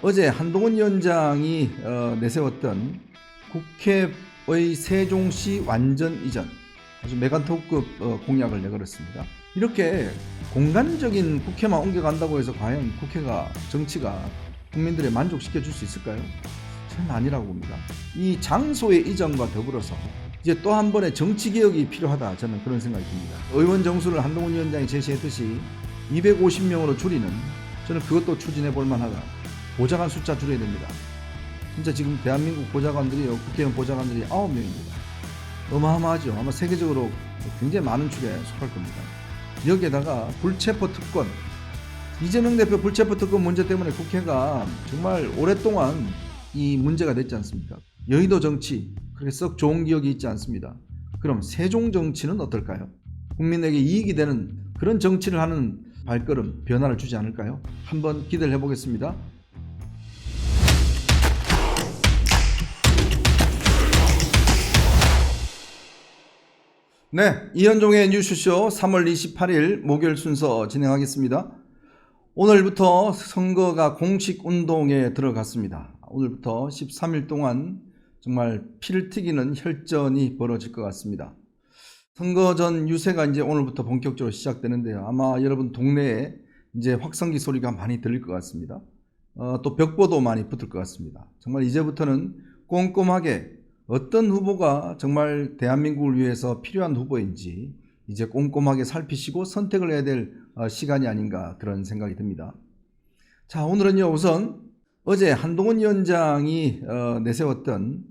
어제 한동훈 위원장이 내세웠던 국회의 세종시 완전 이전, 아주 메가톡급 공약을 내걸었습니다. 이렇게 공간적인 국회만 옮겨간다고 해서 과연 국회가, 정치가 국민들을 만족시켜 줄 수 있을까요? 저는 아니라고 봅니다. 이 장소의 이전과 더불어서 이제 또 한 번의 정치개혁이 필요하다, 저는 그런 생각이 듭니다. 의원 정수를 한동훈 위원장이 제시했듯이 250명으로 줄이는, 저는 그것도 추진해 볼 만하다. 보좌관 숫자 줄여야 됩니다. 진짜 지금 대한민국 보좌관들이요, 국회의원 보좌관들이 9명입니다. 어마어마하죠. 아마 세계적으로 굉장히 많은 축에 속할 겁니다. 여기에다가 불체포 특권, 이재명 대표 불체포 특권 문제 때문에 국회가 정말 오랫동안 이 문제가 됐지 않습니까? 여의도 정치, 그렇게 썩 좋은 기억이 있지 않습니다. 그럼 세종 정치는 어떨까요? 국민에게 이익이 되는 그런 정치를 하는 발걸음, 변화를 주지 않을까요? 한번 기대를 해보겠습니다. 네, 이현종의 뉴스쇼 3월 28일 목요일 순서 진행하겠습니다. 오늘부터 선거가 공식 운동에 들어갔습니다. 오늘부터 13일 동안 정말 피를 튀기는 혈전이 벌어질 것 같습니다. 선거 전 유세가 이제 오늘부터 본격적으로 시작되는데요. 아마 여러분 동네에 이제 확성기 소리가 많이 들릴 것 같습니다. 또 벽보도 많이 붙을 것 같습니다. 정말 이제부터는 꼼꼼하게 어떤 후보가 정말 대한민국을 위해서 필요한 후보인지 이제 꼼꼼하게 살피시고 선택을 해야 될 시간이 아닌가, 그런 생각이 듭니다. 자, 오늘은요, 우선 어제 한동훈 위원장이 내세웠던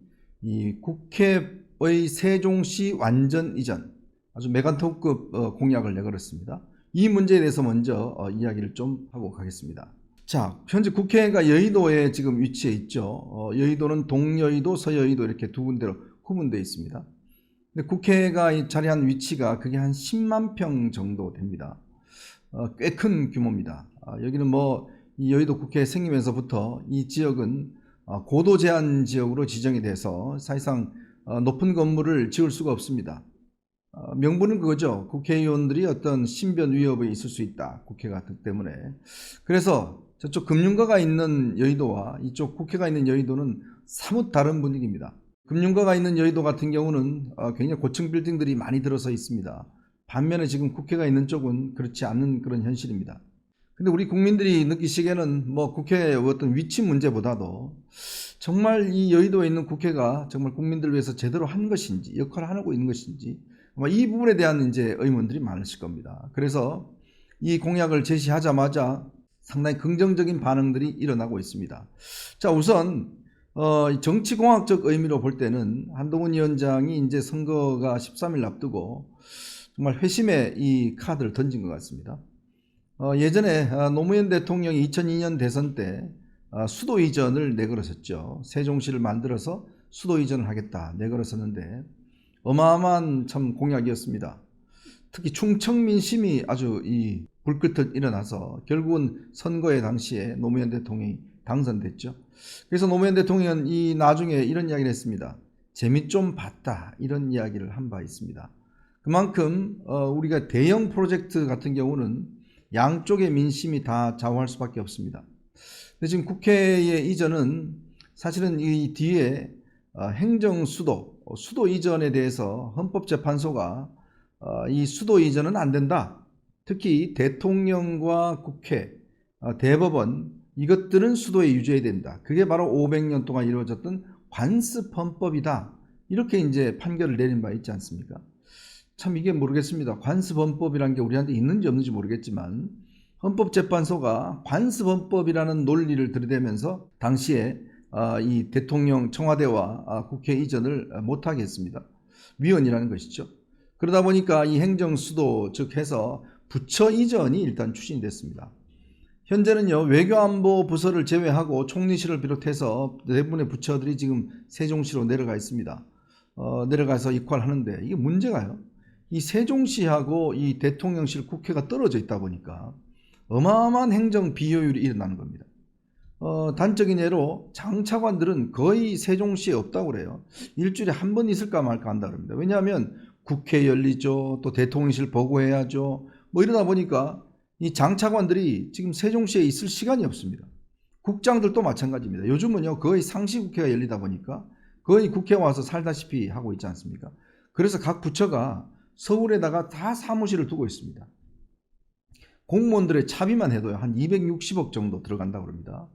이 국회의 세종시 완전 이전, 아주 메가톤급 공약을 내걸었습니다. 이 문제에 대해서 먼저 이야기를 좀 하고 가겠습니다. 자, 현재 국회가 여의도에 지금 위치해 있죠. 여의도는 동여의도, 서여의도 이렇게 두 군데로 구분되어 있습니다. 근데 국회가 자리한 위치가 그게 한 10만 평 정도 됩니다. 꽤 큰 규모입니다. 여기는 이 여의도 국회 생기면서부터 이 지역은 고도 제한 지역으로 지정이 돼서 사실상 높은 건물을 지을 수가 없습니다. 명분은 그거죠. 국회의원들이 어떤 신변 위협에 있을 수 있다, 국회가 때문에. 그래서 저쪽 금융가가 있는 여의도와 이쪽 국회가 있는 여의도는 사뭇 다른 분위기입니다. 금융가가 있는 여의도 같은 경우는 굉장히 고층 빌딩들이 많이 들어서 있습니다. 반면에 지금 국회가 있는 쪽은 그렇지 않은 그런 현실입니다. 근데 우리 국민들이 느끼시기에는 국회의 어떤 위치 문제보다도 정말 이 여의도에 있는 국회가 정말 국민들을 위해서 제대로 한 것인지, 역할을 하고 있는 것인지, 아마 이 부분에 대한 이제 의문들이 많으실 겁니다. 그래서 이 공약을 제시하자마자 상당히 긍정적인 반응들이 일어나고 있습니다. 자, 우선 정치공학적 의미로 볼 때는 한동훈 위원장이 이제 선거가 13일 앞두고 정말 회심의 이 카드를 던진 것 같습니다. 예전에 노무현 대통령이 2002년 대선 때 수도 이전을 내걸었었죠. 세종시를 만들어서 수도 이전을 하겠다 내걸었었는데 어마어마한 참 공약이었습니다. 특히 충청 민심이 아주 이 불끝을 일어나서 결국은 선거의 당시에 노무현 대통령이 당선됐죠. 그래서 노무현 대통령은 이 나중에 이런 이야기를 했습니다. 재미 좀 봤다, 이런 이야기를 한 바 있습니다. 그만큼 우리가 대형 프로젝트 같은 경우는 양쪽의 민심이 다 좌우할 수밖에 없습니다. 근데 지금 국회의 이전은 사실은 이 뒤에 행정 수도 이전에 대해서 헌법재판소가 이 수도 이전은 안 된다. 특히 대통령과 국회, 대법원, 이것들은 수도에 유지해야 된다. 그게 바로 500년 동안 이루어졌던 관습 헌법이다. 이렇게 이제 판결을 내린 바 있지 않습니까? 참 이게 모르겠습니다. 관습 헌법이라는 게 우리한테 있는지 없는지 모르겠지만 헌법재판소가 관습 헌법이라는 논리를 들이대면서 당시에 이 대통령 청와대와 국회 이전을 못하게 했습니다. 위헌이라는 것이죠. 그러다 보니까 이 행정수도 즉 해서 부처 이전이 일단 추진됐습니다. 현재는요, 외교안보 부서를 제외하고 총리실을 비롯해서 대부분의 부처들이 지금 세종시로 내려가 있습니다. 내려가서 이퀄하는데 이게 문제가요, 이 세종시하고 이 대통령실 국회가 떨어져 있다 보니까 어마어마한 행정 비효율이 일어나는 겁니다. 단적인 예로 장차관들은 거의 세종시에 없다고 그래요. 일주일에 한 번 있을까 말까 한다 그럽니다. 왜냐하면 국회 열리죠, 또 대통령실 보고해야죠. 이러다 보니까 이 장차관들이 지금 세종시에 있을 시간이 없습니다. 국장들도 마찬가지입니다. 요즘은요 거의 상시국회가 열리다 보니까 거의 국회 와서 살다시피 하고 있지 않습니까? 그래서 각 부처가 서울에다가 다 사무실을 두고 있습니다. 공무원들의 차비만 해도요 한 260억 정도 들어간다고 합니다.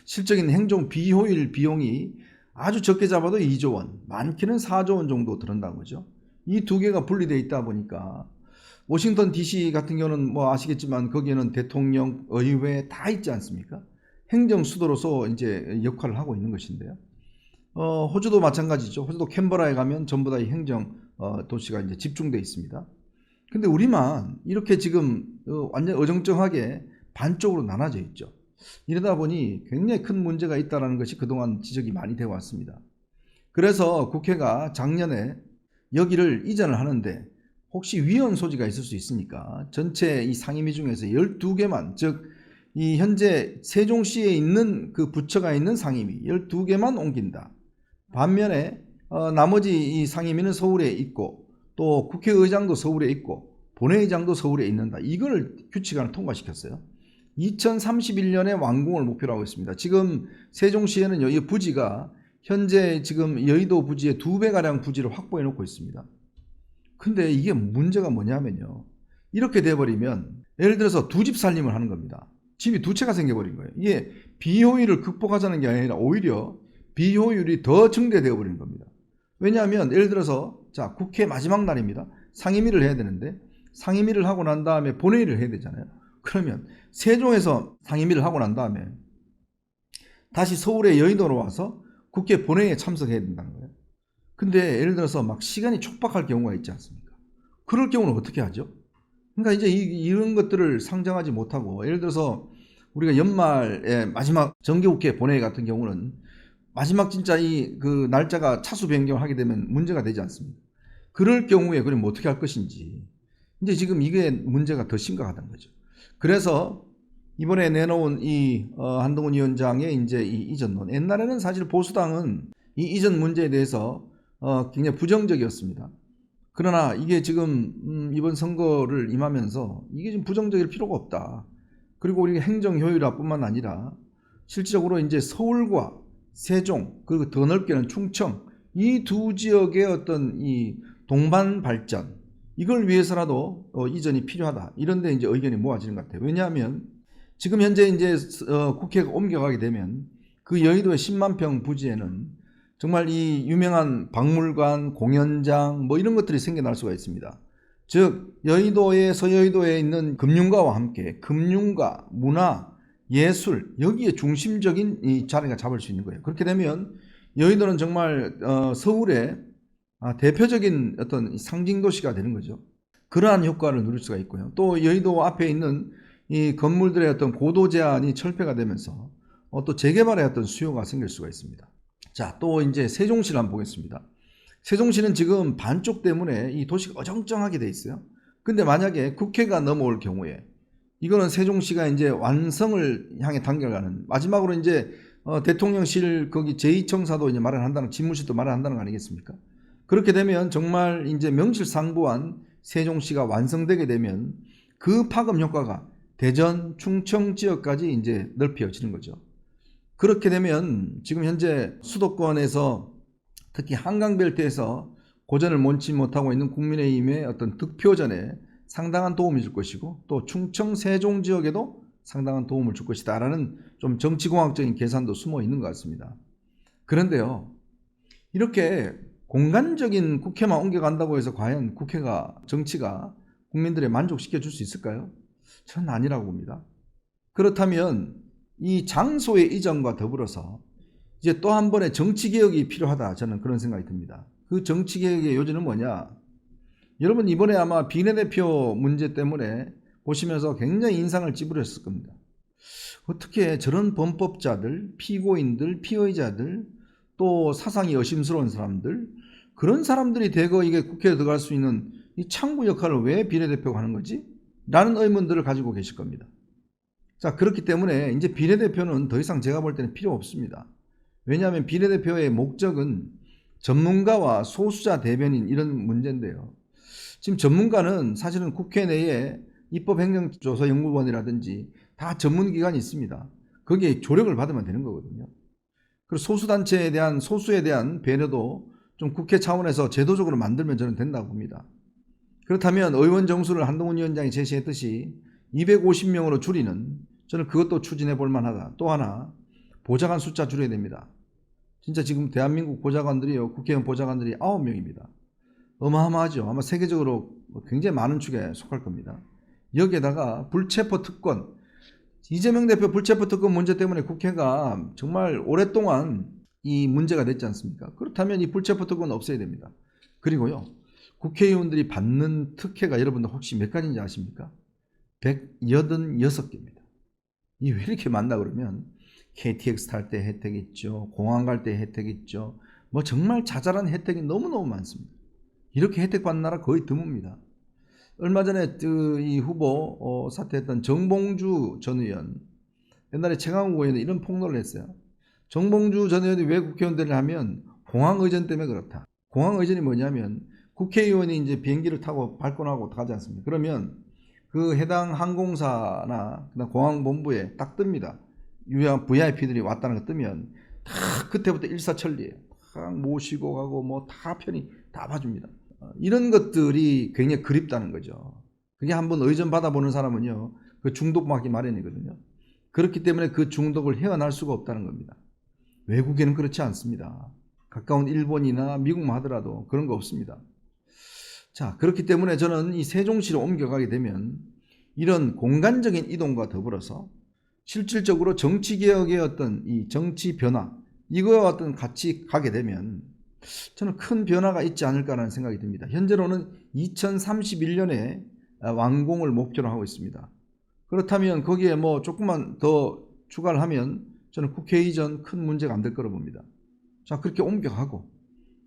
실적인 행정 비효율 비용이 아주 적게 잡아도 2조 원, 많게는 4조 원 정도 들어간다는 거죠. 이 두 개가 분리되어 있다 보니까 워싱턴 DC 같은 경우는 뭐 아시겠지만 거기에는 대통령, 의회 다 있지 않습니까? 행정 수도로서 이제 역할을 하고 있는 것인데요. 호주도 마찬가지죠. 호주도 캔버라에 가면 전부 다 이 행정 도시가 이제 집중되어 있습니다. 근데 우리만 이렇게 지금 완전 어정쩡하게 반쪽으로 나눠져 있죠. 이러다 보니 굉장히 큰 문제가 있다는 것이 그동안 지적이 많이 되어 왔습니다. 그래서 국회가 작년에 여기를 이전을 하는데 혹시 위헌 소지가 있을 수 있으니까 전체 이 상임위 중에서 12개만, 즉 이 현재 세종시에 있는 그 부처가 있는 상임위 12개만 옮긴다. 반면에 나머지 이 상임위는 서울에 있고 또 국회의장도 서울에 있고 본회의장도 서울에 있는다. 이걸 규칙안을 통과시켰어요. 2031년에 완공을 목표로 하고 있습니다. 지금 세종시에는 이 부지가 현재 지금 여의도 부지의 2배가량 부지를 확보해 놓고 있습니다. 근데 이게 문제가 뭐냐면요. 이렇게 돼버리면 예를 들어서 두 집 살림을 하는 겁니다. 집이 두 채가 생겨버린 거예요. 이게 비효율을 극복하자는 게 아니라 오히려 비효율이 더 증대되어 버리는 겁니다. 왜냐하면 예를 들어서 자 국회 마지막 날입니다. 상임위를 해야 되는데 상임위를 하고 난 다음에 본회의를 해야 되잖아요. 그러면 세종에서 상임위를 하고 난 다음에 다시 서울의 여의도로 와서 국회 본회의에 참석해야 된다는 거예요. 근데 예를 들어서 막 시간이 촉박할 경우가 있지 않습니까? 그럴 경우는 어떻게 하죠? 그러니까 이제 이런 것들을 상정하지 못하고 예를 들어서 우리가 연말에 마지막 정기국회 본회의 같은 경우는 마지막 진짜 그 날짜가 차수 변경을 하게 되면 문제가 되지 않습니까? 그럴 경우에 그럼 어떻게 할 것인지 이제 지금 이게 문제가 더 심각하다는 거죠. 그래서 이번에 내놓은 이 한동훈 위원장의 이제 이 이전론, 옛날에는 사실 보수당은 이 이전 문제에 대해서 굉장히 부정적이었습니다. 그러나 이게 지금 이번 선거를 임하면서 이게 좀 부정적일 필요가 없다. 그리고 우리 행정 효율화뿐만 아니라 실질적으로 이제 서울과 세종 그리고 더 넓게는 충청 이 두 지역의 어떤 이 동반 발전 이걸 위해서라도 이전이 필요하다. 이런데 이제 의견이 모아지는 것 같아요. 왜냐하면 지금 현재 이제 국회가 옮겨가게 되면 그 여의도의 10만 평 부지에는 정말 이 유명한 박물관, 공연장 뭐 이런 것들이 생겨날 수가 있습니다. 즉 여의도의 서여의도에 있는 금융가와 함께 금융가, 문화, 예술 여기에 중심적인 이 자리가 잡을 수 있는 거예요. 그렇게 되면 여의도는 정말 서울의 대표적인 어떤 상징 도시가 되는 거죠. 그러한 효과를 누릴 수가 있고요. 또 여의도 앞에 있는 이 건물들의 어떤 고도 제한이 철폐가 되면서 또 재개발의 어떤 수요가 생길 수가 있습니다. 자, 또 이제 세종시를 한번 보겠습니다. 세종시는 지금 반쪽 때문에 이 도시가 어정쩡하게 돼 있어요. 근데 만약에 국회가 넘어올 경우에 이거는 세종시가 이제 완성을 향해 당겨가는 마지막으로 이제 대통령실 거기 제2청사도 이제 마련한다는 집무실도 마련한다는 거 아니겠습니까? 그렇게 되면 정말 이제 명실상부한 세종시가 완성되게 되면 그 파급 효과가 대전, 충청 지역까지 이제 넓혀지는 거죠. 그렇게 되면 지금 현재 수도권에서 특히 한강벨트에서 고전을 못지 못하고 있는 국민의힘의 어떤 득표전에 상당한 도움이 줄 것이고 또 충청 세종 지역에도 상당한 도움을 줄 것이다 라는 좀 정치공학적인 계산도 숨어 있는 것 같습니다. 그런데요 이렇게 공간적인 국회만 옮겨간다고 해서 과연 국회가 정치가 국민들에 만족시켜 줄 수 있을까요? 저는 아니라고 봅니다. 그렇다면 이 장소의 이전과 더불어서 이제 또 한 번의 정치개혁이 필요하다 저는 그런 생각이 듭니다. 그 정치개혁의 요지는 뭐냐? 여러분 이번에 아마 비례대표 문제 때문에 보시면서 굉장히 인상을 찌푸렸을 겁니다. 어떻게 저런 범법자들, 피고인들, 피의자들 또 사상이 의심스러운 사람들 그런 사람들이 대거 이게 국회에 들어갈 수 있는 이 창구 역할을 왜 비례대표가 하는 거지? 라는 의문들을 가지고 계실 겁니다. 자 그렇기 때문에 이제 비례대표는 더 이상 제가 볼 때는 필요 없습니다. 왜냐하면 비례대표의 목적은 전문가와 소수자 대변인 이런 문제인데요. 지금 전문가는 사실은 국회 내에 입법행정조사연구원이라든지 다 전문기관이 있습니다. 거기에 조력을 받으면 되는 거거든요. 그리고 소수에 대한 배려도 좀 국회 차원에서 제도적으로 만들면 저는 된다고 봅니다. 그렇다면 의원 정수를 한동훈 위원장이 제시했듯이 250명으로 줄이는, 저는 그것도 추진해 볼 만하다. 또 하나, 보좌관 숫자 줄여야 됩니다. 진짜 지금 대한민국 보좌관들이요, 국회의원 보좌관들이 9명입니다. 어마어마하죠. 아마 세계적으로 굉장히 많은 축에 속할 겁니다. 여기에다가 불체포 특권, 이재명 대표 불체포 특권 문제 때문에 국회가 정말 오랫동안 이 문제가 됐지 않습니까? 그렇다면 이 불체포 특권 없애야 됩니다. 그리고요, 국회의원들이 받는 특혜가 여러분들 혹시 몇 가지인지 아십니까? 186개입니다. 이 왜 이렇게 많나 그러면 KTX 탈 때 혜택 있죠. 공항 갈 때 혜택 있죠. 뭐 정말 자잘한 혜택이 너무너무 많습니다. 이렇게 혜택 받는 나라 거의 드뭅니다. 얼마 전에 이 후보 사퇴했던 정봉주 전 의원, 옛날에 최강욱 의원이 이런 폭로를 했어요. 정봉주 전 의원이 왜 국회의원 되려 하면 공항 의전 때문에 그렇다. 공항 의전이 뭐냐면 국회의원이 이제 비행기를 타고 발권하고 가지 않습니까? 그러면 그 해당 항공사나 공항본부에 딱 뜹니다. 유명 VIP들이 왔다는 거 뜨면 다 그때부터 일사천리예요. 다 모시고 가고 뭐 다 편히 다 봐줍니다. 이런 것들이 굉장히 그립다는 거죠. 그게 한번 의전 받아보는 사람은요, 그 중독받기 마련이거든요. 그렇기 때문에 그 중독을 헤어날 수가 없다는 겁니다. 외국에는 그렇지 않습니다. 가까운 일본이나 미국만 하더라도 그런 거 없습니다. 자, 그렇기 때문에 저는 이 세종시로 옮겨가게 되면 이런 공간적인 이동과 더불어서 실질적으로 정치개혁의 어떤 이 정치 변화, 이거와 어떤 같이 가게 되면 저는 큰 변화가 있지 않을까라는 생각이 듭니다. 현재로는 2031년에 완공을 목표로 하고 있습니다. 그렇다면 거기에 뭐 조금만 더 추가를 하면 저는 국회 이전 큰 문제가 안 될 거라고 봅니다. 자, 그렇게 옮겨가고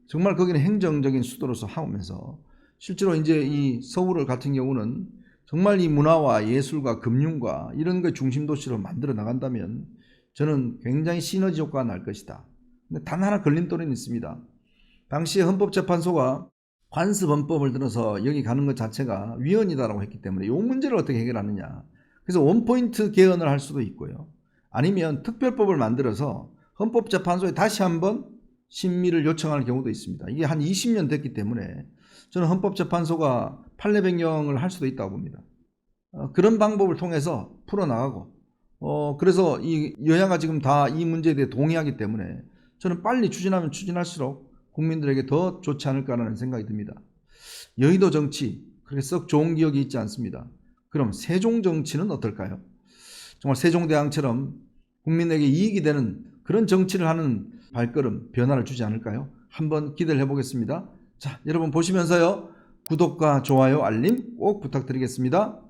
정말 거기는 행정적인 수도로서 하면서 실제로 이제 이 서울 같은 경우는 정말 이 문화와 예술과 금융과 이런 거 중심 도시로 만들어 나간다면 저는 굉장히 시너지 효과가 날 것이다. 근데 단 하나 걸림돌은 있습니다. 당시에 헌법재판소가 관습헌법을 들어서 여기 가는 것 자체가 위헌이다라고 했기 때문에 이 문제를 어떻게 해결하느냐. 그래서 원포인트 개헌을 할 수도 있고요. 아니면 특별법을 만들어서 헌법재판소에 다시 한번 심의를 요청할 경우도 있습니다. 이게 한 20년 됐기 때문에 저는 헌법재판소가 판례 변경을 할 수도 있다고 봅니다. 그런 방법을 통해서 풀어나가고 그래서 이 여야가 지금 다 이 문제에 대해 동의하기 때문에 저는 빨리 추진하면 추진할수록 국민들에게 더 좋지 않을까라는 생각이 듭니다. 여의도 정치 그렇게 썩 좋은 기억이 있지 않습니다. 그럼 세종 정치는 어떨까요? 정말 세종대왕처럼 국민에게 이익이 되는 그런 정치를 하는 발걸음, 변화를 주지 않을까요? 한번 기대를 해보겠습니다. 자, 여러분 보시면서요, 구독과 좋아요, 알림 꼭 부탁드리겠습니다.